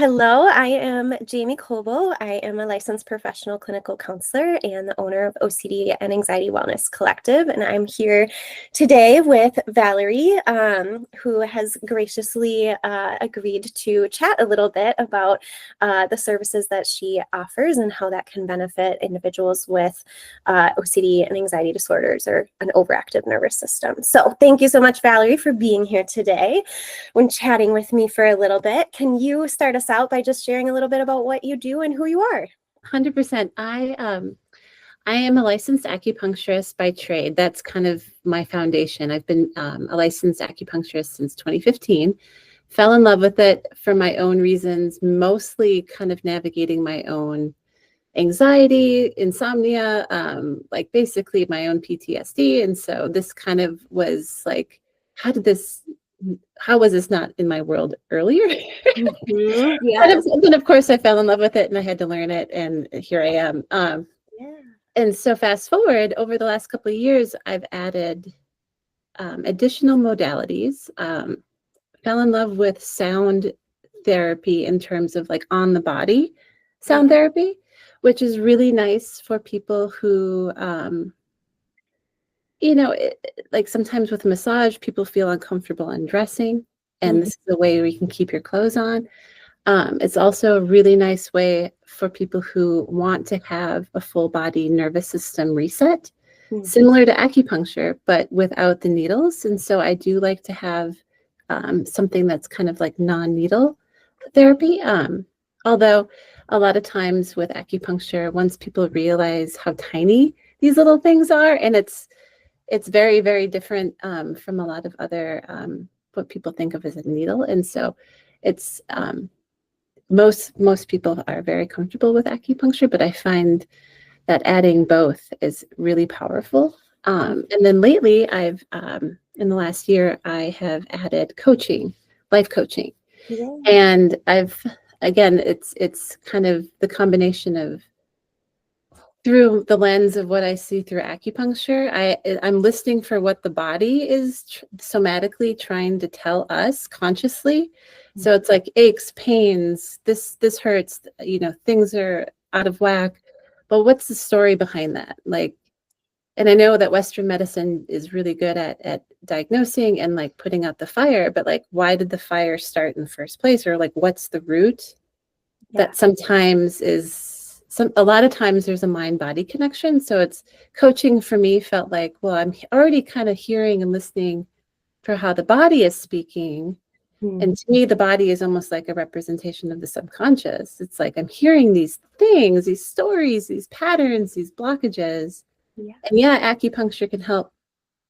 Hello, I am Jamie Coble. I am a licensed professional clinical counselor and the owner of OCD and Anxiety Wellness Collective. And I'm here today with Valerie, who has graciously agreed to chat a little bit about the services that she offers and how that can benefit individuals with OCD and anxiety disorders or an overactive nervous system. So thank you so much, Valerie, for being here today when chatting with me for a little bit. Can you start us out by just sharing a little bit about what you do and who you are? 100%. I am a licensed acupuncturist by trade. That's kind of my foundation. I've been a licensed acupuncturist since 2015. Fell in love with it for my own reasons, mostly kind of navigating my own anxiety, insomnia, like basically my own PTSD. And so this kind of was like, how was this not in my world earlier? Yes. Then of course I fell in love with it and I had to learn it, and here I am. And so fast forward over the last couple of years, I've added additional modalities. Fell in love with sound therapy in terms of like on the body sound therapy, which is really nice for people who like sometimes with massage, people feel uncomfortable undressing, and this is a way where you can keep your clothes on. It's also a really nice way for people who want to have a full body nervous system reset, similar to acupuncture, but without the needles. And so I do like to have something that's kind of like non-needle therapy. Although a lot of times with acupuncture, once people realize how tiny these little things are, and it's very, very different from a lot of other what people think of as a needle. And so it's most people are very comfortable with acupuncture, but I find that adding both is really powerful. And then lately I've in the last year, I have added coaching, life coaching. And again, it's kind of the combination of through the lens of what I see through acupuncture. I'm listening for what the body is somatically trying to tell us consciously. So it's like aches, pains, this hurts, things are out of whack. But what's the story behind that? Like, and I know that Western medicine is really good at diagnosing and like putting out the fire, but like, why did the fire start in the first place? Or like, what's the root? That sometimes a lot of times there's a mind-body connection. So it's coaching for me felt like, well, I'm already kind of hearing and listening for how the body is speaking. And to me, the body is almost like a representation of the subconscious. It's like I'm hearing these things, these stories, these patterns, these blockages. And acupuncture can help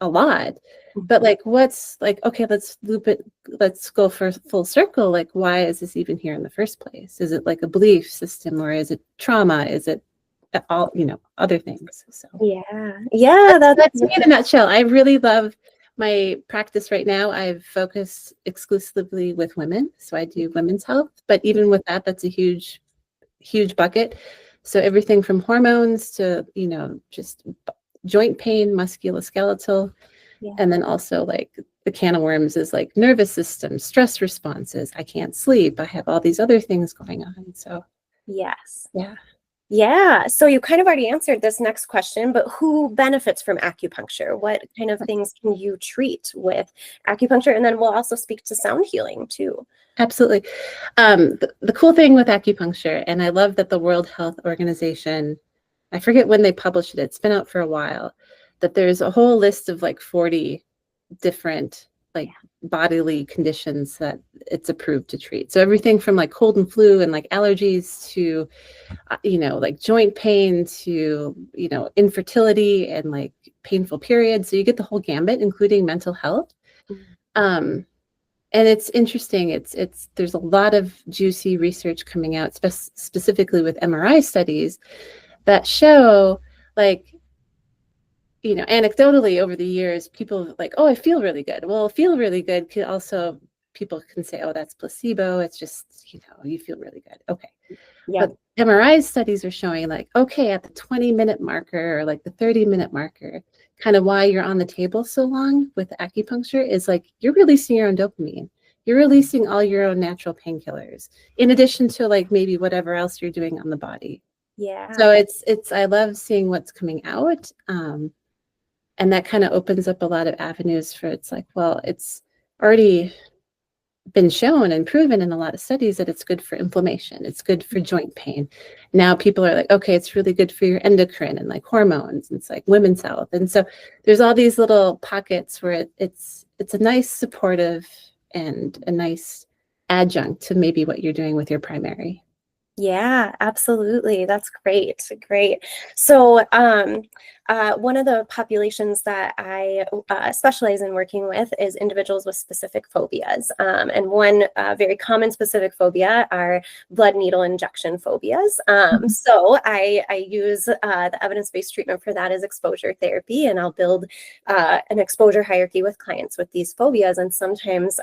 a lot. But like, what's like, okay, let's loop it. Let's go for full circle. Like, why is this even here in the first place? Is it like a belief system, or is it trauma? Is it all, other things? So that's me in a nutshell. I really love my practice right now. I've focused exclusively with women. So I do women's health, but even with that, that's a huge, huge bucket. So everything from hormones to, just joint pain, musculoskeletal. And then also like the can of worms is like nervous system, stress responses. I can't sleep. I have all these other things going on. So so you kind of already answered this next question, but who benefits from acupuncture? What kind of things can you treat with acupuncture? And then we'll also speak to sound healing too. Absolutely. The cool thing with acupuncture, and I love that the World Health Organization, I forget when they published it, it's been out for a while, that there's a whole list of like 40 different like bodily conditions that it's approved to treat. So everything from like cold and flu and like allergies to, like joint pain to, infertility and like painful periods. So you get the whole gambit, including mental health. And it's interesting. There's a lot of juicy research coming out, specifically with MRI studies that show like, anecdotally over the years, people like, oh, I feel really good. Well, feel really good can also, people can say, oh, that's placebo. It's just, you feel really good. Okay. But MRI studies are showing like, okay, at the 20-minute marker or like the 30-minute marker, kind of why you're on the table so long with acupuncture is like, you're releasing your own dopamine. you're releasing all your own natural painkillers in addition to like maybe whatever else you're doing on the body. Yeah. So it's I love seeing what's coming out. And that kind of opens up a lot of avenues for it's like, well, it's already been shown and proven in a lot of studies that it's good for inflammation. It's good for joint pain. Now people are like, okay, it's really good for your endocrine and like hormones. And it's like women's health. And so there's all these little pockets where it's a nice supportive and a nice adjunct to maybe what you're doing with your primary. Yeah, absolutely. That's great. Great. So, one of the populations that I specialize in working with is individuals with specific phobias. And one very common specific phobia are blood needle injection phobias. So I use the evidence-based treatment for that as exposure therapy, and I'll build an exposure hierarchy with clients with these phobias. And sometimes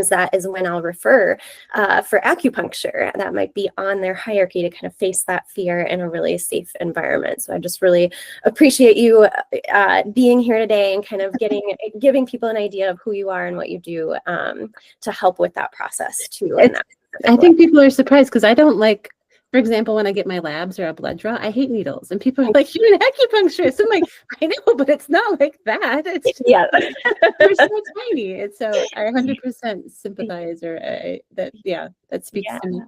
that is when I'll refer for acupuncture. That might be on their hierarchy to kind of face that fear in a really safe environment. So I just really appreciate you being here today and kind of giving people an idea of who you are and what you do to help with that process too. I think people are surprised because I don't like, for example, when I get my labs or a blood draw, I hate needles. And people are like, you're an acupuncturist. I'm like, I know, but it's not like that. It's just, yeah. they're so tiny. And so I 100% sympathize that speaks to me.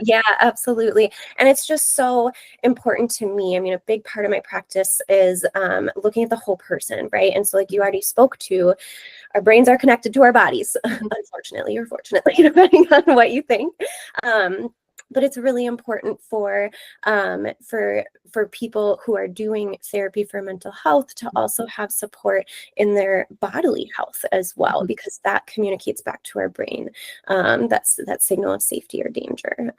Yeah, absolutely. And it's just so important to me. I mean, a big part of my practice is looking at the whole person, right? And so like you already spoke to, our brains are connected to our bodies, unfortunately or fortunately, depending on what you think. But it's really important for people who are doing therapy for mental health to also have support in their bodily health as well, because that communicates back to our brain. That's that signal of safety or danger.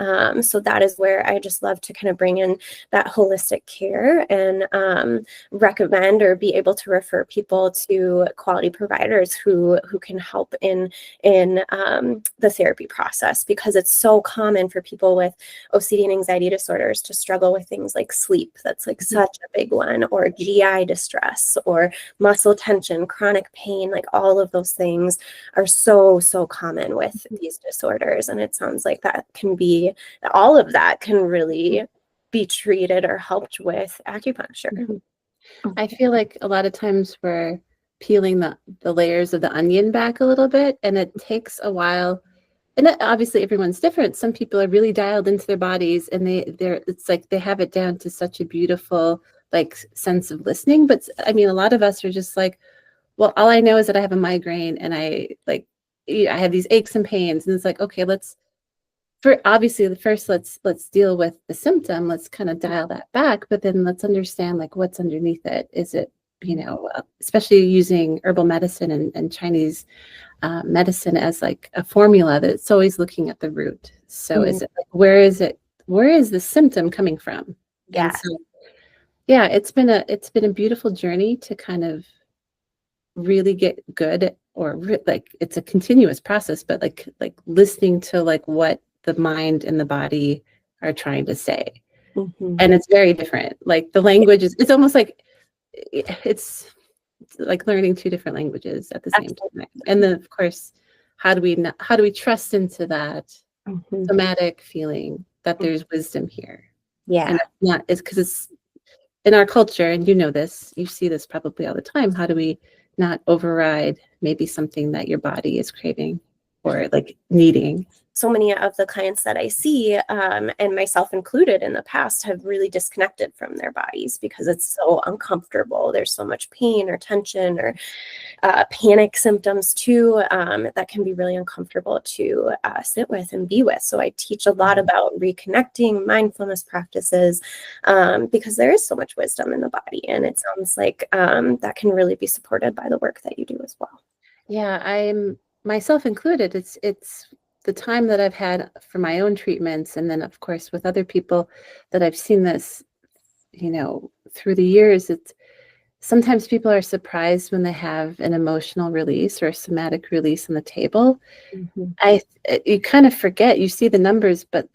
So that is where I just love to kind of bring in that holistic care and recommend or be able to refer people to quality providers who can help in the therapy process, because it's so common for people with OCD and anxiety disorders to struggle with things like sleep. That's like such a big one, or GI distress, or muscle tension, chronic pain. Like all of those things are so common with these disorders. And it sounds like all of that can really be treated or helped with acupuncture. I feel like a lot of times we're peeling the layers of the onion back a little bit, and it takes a while. And obviously everyone's different. Some people are really dialed into their bodies and it's like they have it down to such a beautiful like sense of listening. But I mean, a lot of us are just like, well, all I know is that I have a migraine and I have these aches and pains. And it's like, okay, let's deal with the symptom. Let's kind of dial that back, but then let's understand like what's underneath it. Is it, especially using herbal medicine and Chinese medicine as like a formula that's always looking at the root. So is it like, where is the symptom coming from? Yeah. And so, yeah, it's been a beautiful journey to kind of really get good, or like it's a continuous process, but like listening to like what the mind and the body are trying to say. And it's very different. Like the language it's almost like it's like learning two different languages at the same time. And then of course, how do we trust into that somatic feeling that there's wisdom here? Yeah. And it's because it's in our culture, and you see this probably all the time. How do we not override maybe something that your body is craving or like needing? So many of the clients that I see, and myself included in the past, have really disconnected from their bodies because it's so uncomfortable. There's so much pain or tension or panic symptoms too, that can be really uncomfortable to sit with and be with. So I teach a lot about reconnecting, mindfulness practices, because there is so much wisdom in the body. And it sounds like that can really be supported by the work that you do as well. Yeah, I'm myself included. It's the time that I've had for my own treatments, and then of course with other people that I've seen this, through the years. It's sometimes people are surprised when they have an emotional release or a somatic release on the table. You kind of forget, you see the numbers, but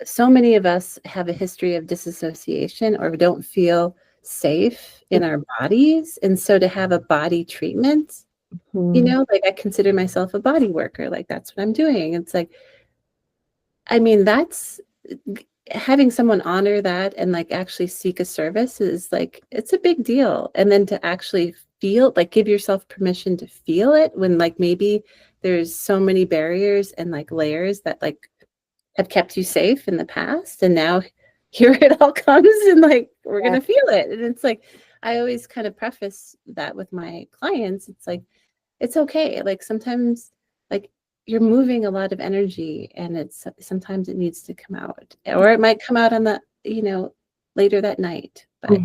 so many of us have a history of disassociation or don't feel safe in our bodies. And so to have a body treatment You know, like I consider myself a body worker. Like that's what I'm doing. It's like, I mean, that's having someone honor that and like actually seek a service is like, it's a big deal. And then to actually feel, like give yourself permission to feel it when like maybe there's so many barriers and like layers that like have kept you safe in the past. And now here it all comes and like, we're Yeah. going to feel it. And it's like, I always kind of preface that with my clients. It's like, it's okay. Like sometimes like you're moving a lot of energy and it's sometimes it needs to come out or it might come out on the, you know, later that night, but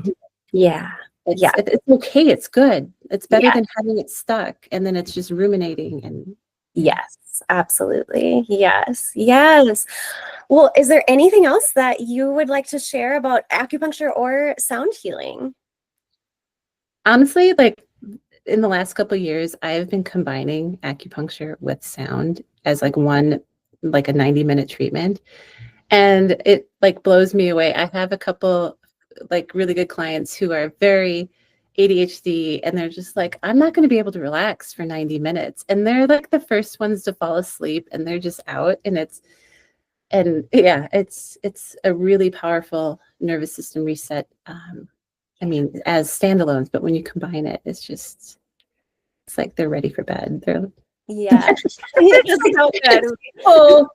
Yeah. Yeah. it's okay. It's good. It's better Yeah. than having it stuck and then it's just ruminating and yeah. Yes, absolutely. Yes. Yes. Well, is there anything else that you would like to share about acupuncture or sound healing? Honestly, like in the last couple of years, I've been combining acupuncture with sound as like one, like a 90-minute treatment. And it like blows me away. I have a couple like really good clients who are very ADHD and they're just like, I'm not going to be able to relax for 90 minutes. And they're like the first ones to fall asleep and they're just out. And yeah, it's a really powerful nervous system reset. I mean, as standalones, but when you combine it, it's like they're ready for bed. They're Yeah. It's so good.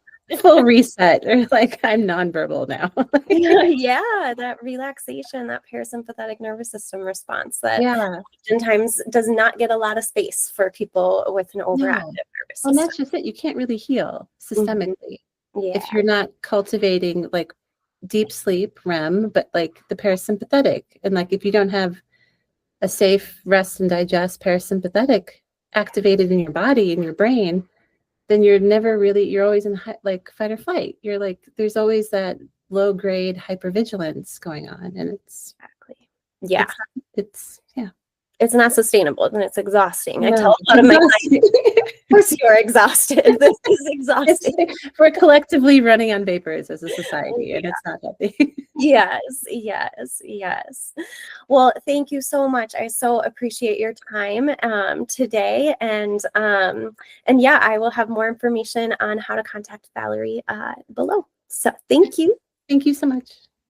full reset. Or like I'm nonverbal now. Yeah, that relaxation, that parasympathetic nervous system response that Yeah. oftentimes does not get a lot of space for people with an overactive No. nervous And system. that's just it. You can't really heal systemically Yeah. if you're not cultivating like deep sleep, REM, but like the parasympathetic. And like if you don't have a safe rest and digest parasympathetic activated in your body, in your brain, then you're always in like fight or flight. You're like, there's always that low grade hypervigilance going on. And Exactly. Yeah. Yeah. It's not sustainable and it's exhausting. I No, tell a lot of my clients, of course you're exhausted. This is exhausting. We're collectively running on vapors as a society, and it's not healthy. Yes, yes, yes. Well, thank you so much. I so appreciate your time today, and yeah, I will have more information on how to contact Valerie below. So, thank you. Thank you so much.